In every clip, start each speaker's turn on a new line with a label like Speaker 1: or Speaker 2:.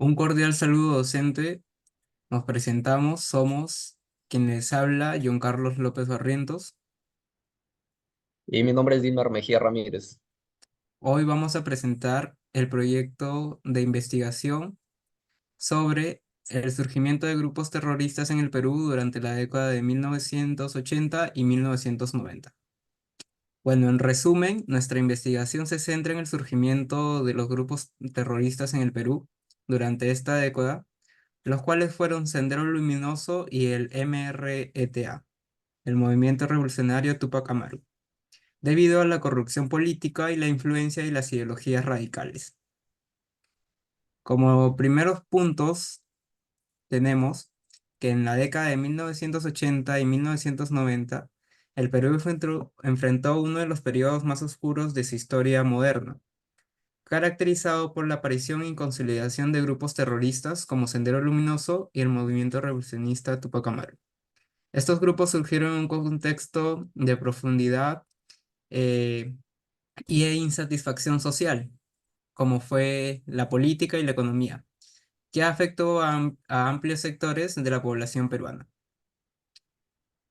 Speaker 1: Un cordial saludo docente. Nos presentamos, somos quien les habla, John Carlos López Barrientos.
Speaker 2: Y mi nombre es Dilmar Mejía Ramírez.
Speaker 1: Hoy vamos a presentar el proyecto de investigación sobre el surgimiento de grupos terroristas en el Perú durante la década de 1980 y 1990. Bueno, en resumen, nuestra investigación se centra en el surgimiento de los grupos terroristas en el Perú durante esta década, los cuales fueron Sendero Luminoso y el MRETA, el Movimiento Revolucionario Tupac Amaru, debido a la corrupción política y la influencia de las ideologías radicales. Como primeros puntos tenemos que en la década de 1980 y 1990, el Perú enfrentó uno de los periodos más oscuros de su historia moderna, caracterizado por la aparición y consolidación de grupos terroristas como Sendero Luminoso y el Movimiento Revolucionista Tupac Amaru. Estos grupos surgieron en un contexto de profundidad eh, y de insatisfacción social, como fue la política y la economía, que afectó a amplios sectores de la población peruana.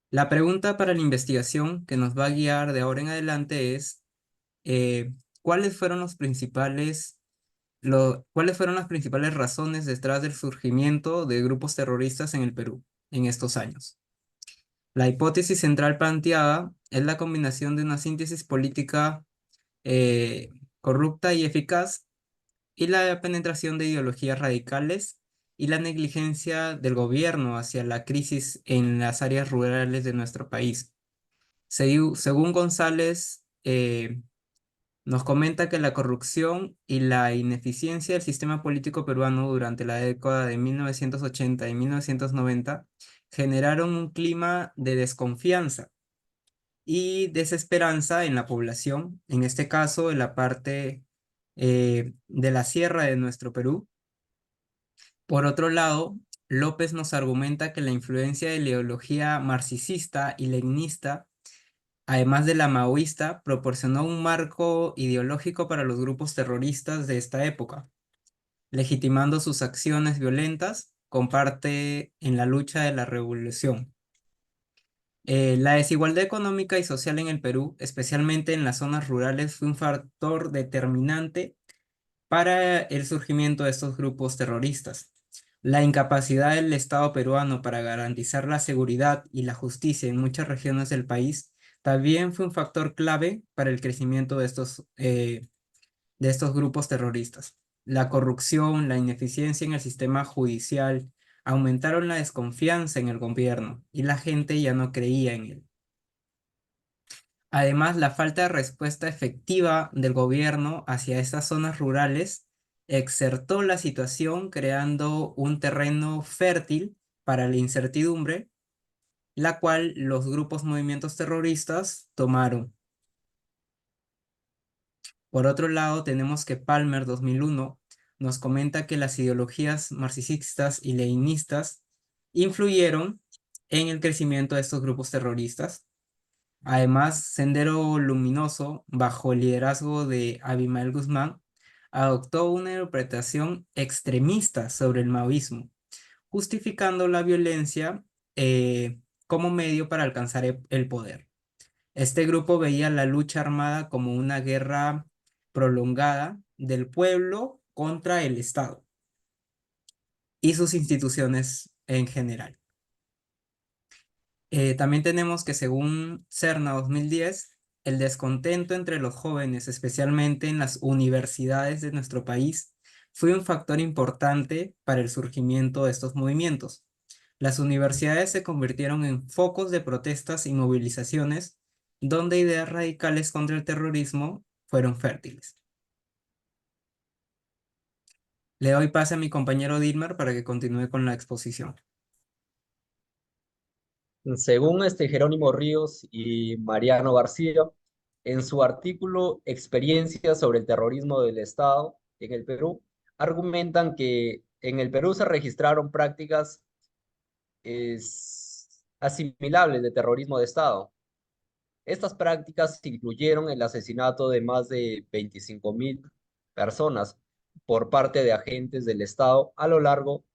Speaker 1: La pregunta para la investigación que nos va a guiar de ahora en adelante es, ¿cuáles fueron cuáles fueron las principales razones detrás del surgimiento de grupos terroristas en el Perú en estos años? La hipótesis central planteada es la combinación de una síntesis política eh, corrupta y eficaz y la penetración de ideologías radicales y la negligencia del gobierno hacia la crisis en las áreas rurales de nuestro país. Según González, nos comenta que la corrupción y la ineficiencia del sistema político peruano durante la década de 1980 y 1990 generaron un clima de desconfianza y desesperanza en la población, en este caso en la parte de la sierra de nuestro Perú. Por otro lado, López nos argumenta que la influencia de la ideología marxista y leninista, además de la maoísta, proporcionó un marco ideológico para los grupos terroristas de esta época, legitimando sus acciones violentas con parte en la lucha de la revolución. La desigualdad económica y social en el Perú, especialmente en las zonas rurales, fue un factor determinante para el surgimiento de estos grupos terroristas. La incapacidad del Estado peruano para garantizar la seguridad y la justicia en muchas regiones del país también fue un factor clave para el crecimiento de estos grupos terroristas. La corrupción, la ineficiencia en el sistema judicial aumentaron la desconfianza en el gobierno y la gente ya no creía en él. Además, la falta de respuesta efectiva del gobierno hacia estas zonas rurales exertó la situación creando un terreno fértil para la incertidumbre, la cual los grupos movimientos terroristas tomaron. Por otro lado, tenemos que Palmer 2001 nos comenta que las ideologías marxistas y leninistas influyeron en el crecimiento de estos grupos terroristas. Además, Sendero Luminoso, bajo el liderazgo de Abimael Guzmán, adoptó una interpretación extremista sobre el maoísmo, justificando la violencia como medio para alcanzar el poder. Este grupo veía la lucha armada como una guerra prolongada del pueblo contra el Estado y sus instituciones en general. También tenemos que según Cerna 2010, el descontento entre los jóvenes, especialmente en las universidades de nuestro país, fue un factor importante para el surgimiento de estos movimientos. Las universidades se convirtieron en focos de protestas y movilizaciones donde ideas radicales contra el terrorismo fueron fértiles. Le doy pase a mi compañero Dilmer para que continúe con la exposición.
Speaker 2: Según Jerónimo Ríos y Mariano García, en su artículo Experiencias sobre el terrorismo del Estado en el Perú, argumentan que en el Perú se registraron prácticas asimilables de terrorismo de Estado. Estas prácticas incluyeron el asesinato de más de 25.000 personas, por parte de agentes del Estado a lo largo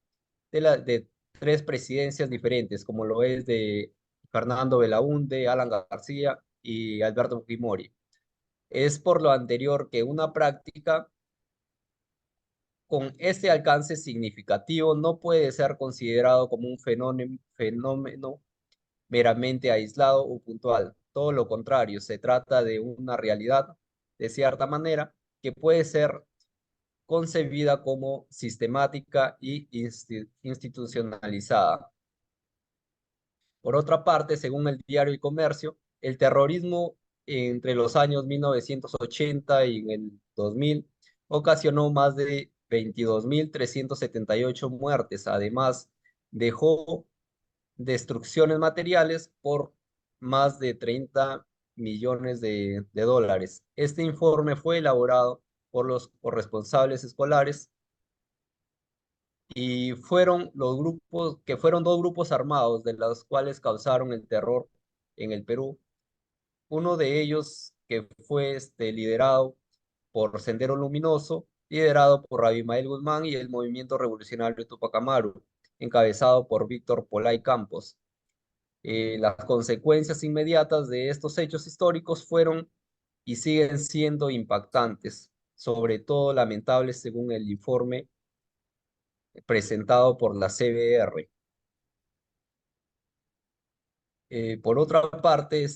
Speaker 2: de tres presidencias diferentes, como lo es de Fernando Belaúnde, Alan García y Alberto Fujimori. Es por lo anterior que una práctica con este alcance significativo no puede ser considerado como un fenómeno meramente aislado o puntual. Todo lo contrario, se trata de una realidad, de cierta manera, que puede ser concebida como sistemática y institucionalizada. Por otra parte, según el diario El Comercio, el terrorismo entre los años 1980 y en el 2000 ocasionó más de 22.378 muertes. Además, dejó destrucciones materiales por más de 30 millones de dólares. Este informe fue elaborado por los corresponsables escolares y fueron dos grupos armados de los cuales causaron el terror en el Perú. Uno de ellos que fue liderado por Sendero Luminoso, liderado por Abimael Guzmán y el Movimiento Revolucionario Tupac Amaru, encabezado por Víctor Polay Campos. Las consecuencias inmediatas de estos hechos históricos fueron y siguen siendo impactantes, sobre todo lamentables según el informe presentado por la CBR. Por otra parte,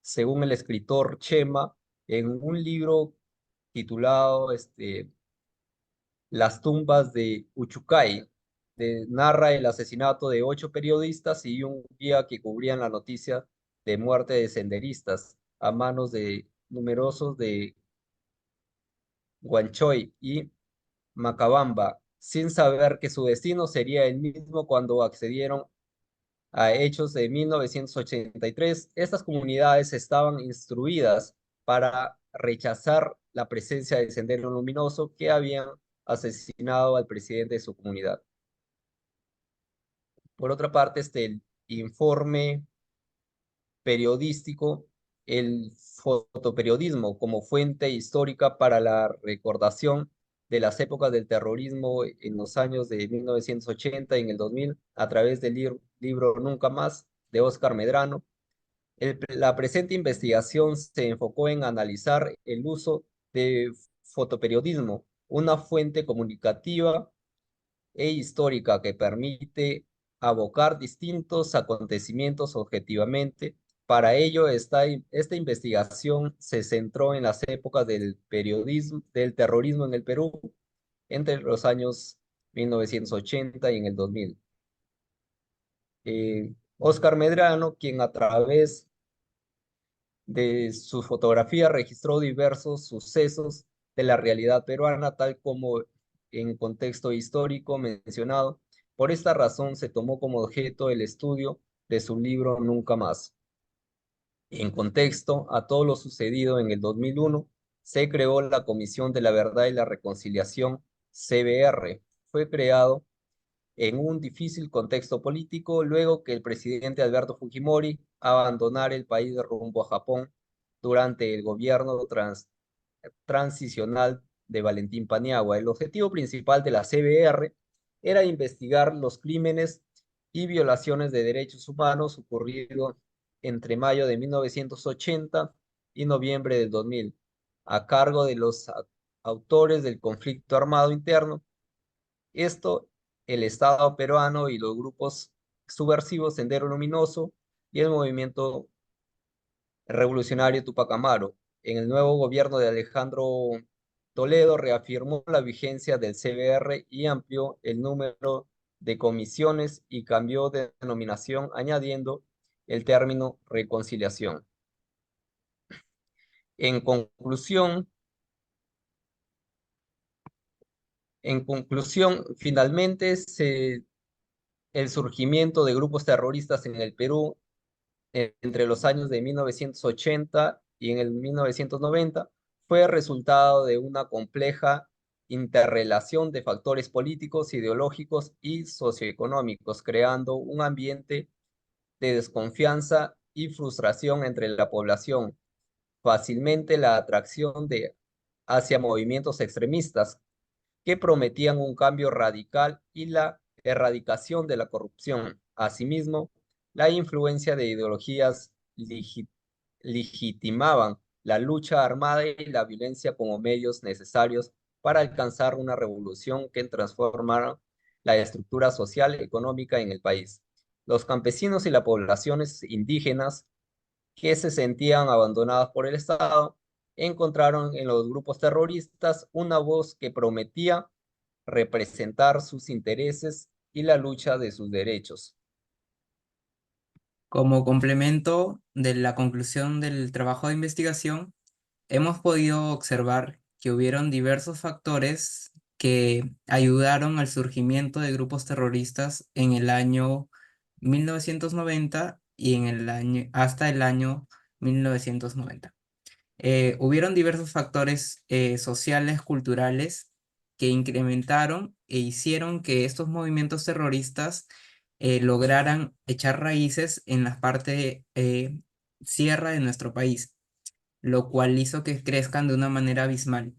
Speaker 2: según el escritor Chema, en un libro titulado Las tumbas de Uchucay, narra el asesinato de 8 periodistas y un guía que cubrían la noticia de muerte de senderistas a manos de numerosos de Guanchoy y Macabamba, sin saber que su destino sería el mismo cuando accedieron a hechos de 1983. Estas comunidades estaban instruidas para rechazar la presencia del Sendero Luminoso que habían asesinado al presidente de su comunidad. Por otra parte, el informe periodístico, el fotoperiodismo como fuente histórica para la recordación de las épocas del terrorismo en los años de 1980 y en el 2000 a través del libro Nunca Más de Óscar Medrano. La presente investigación se enfocó en analizar el uso de fotoperiodismo, una fuente comunicativa e histórica que permite abocar distintos acontecimientos objetivamente. Para ello, esta investigación se centró en las épocas del periodismo, del terrorismo en el Perú entre los años 1980 y en el 2000. Óscar Medrano, quien a través de su fotografía registró diversos sucesos de la realidad peruana, tal como en contexto histórico mencionado. Por esta razón se tomó como objeto el estudio de su libro Nunca Más. En contexto a todo lo sucedido en el 2001, se creó la Comisión de la Verdad y la Reconciliación, CBR. Fue creado en un difícil contexto político luego que el presidente Alberto Fujimori abandonara el país rumbo a Japón durante el gobierno transicional de Valentín Paniagua. El objetivo principal de la CBR era investigar los crímenes y violaciones de derechos humanos ocurridos entre mayo de 1980 y noviembre del 2000, a cargo de los autores del conflicto armado interno. Esto, el Estado peruano y los grupos subversivos Sendero Luminoso y el movimiento revolucionario Tupac Amaru. En el nuevo gobierno de Alejandro Toledo reafirmó la vigencia del CBR y amplió el número de comisiones y cambió de denominación añadiendo el término reconciliación. En conclusión, finalmente el surgimiento de grupos terroristas en el Perú entre los años de 1980 y en el 1990 fue resultado de una compleja interrelación de factores políticos, ideológicos y socioeconómicos, creando un ambiente de desconfianza y frustración entre la población. Fácilmente la atracción de hacia movimientos extremistas que prometían un cambio radical y la erradicación de la corrupción. Asimismo, la influencia de ideologías legitimaban la lucha armada y la violencia como medios necesarios para alcanzar una revolución que transformara la estructura social y económica en el país. Los campesinos y las poblaciones indígenas que se sentían abandonadas por el Estado encontraron en los grupos terroristas una voz que prometía representar sus intereses y la lucha de sus derechos.
Speaker 1: Como complemento de la conclusión del trabajo de investigación, hemos podido observar que hubieron diversos factores que ayudaron al surgimiento de grupos terroristas en el año 1990 y hasta el año 1990. Hubieron diversos factores sociales, culturales, que incrementaron e hicieron que estos movimientos terroristas lograran echar raíces en la parte sierra de nuestro país, lo cual hizo que crezcan de una manera abismal.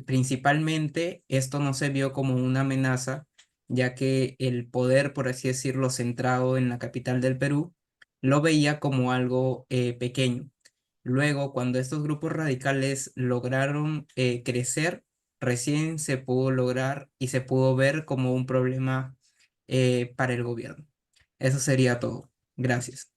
Speaker 1: Principalmente, esto no se vio como una amenaza, ya que el poder, por así decirlo, centrado en la capital del Perú, lo veía como algo pequeño. Luego, cuando estos grupos radicales lograron crecer, recién se pudo lograr y se pudo ver como un problema para el gobierno. Eso sería todo. Gracias.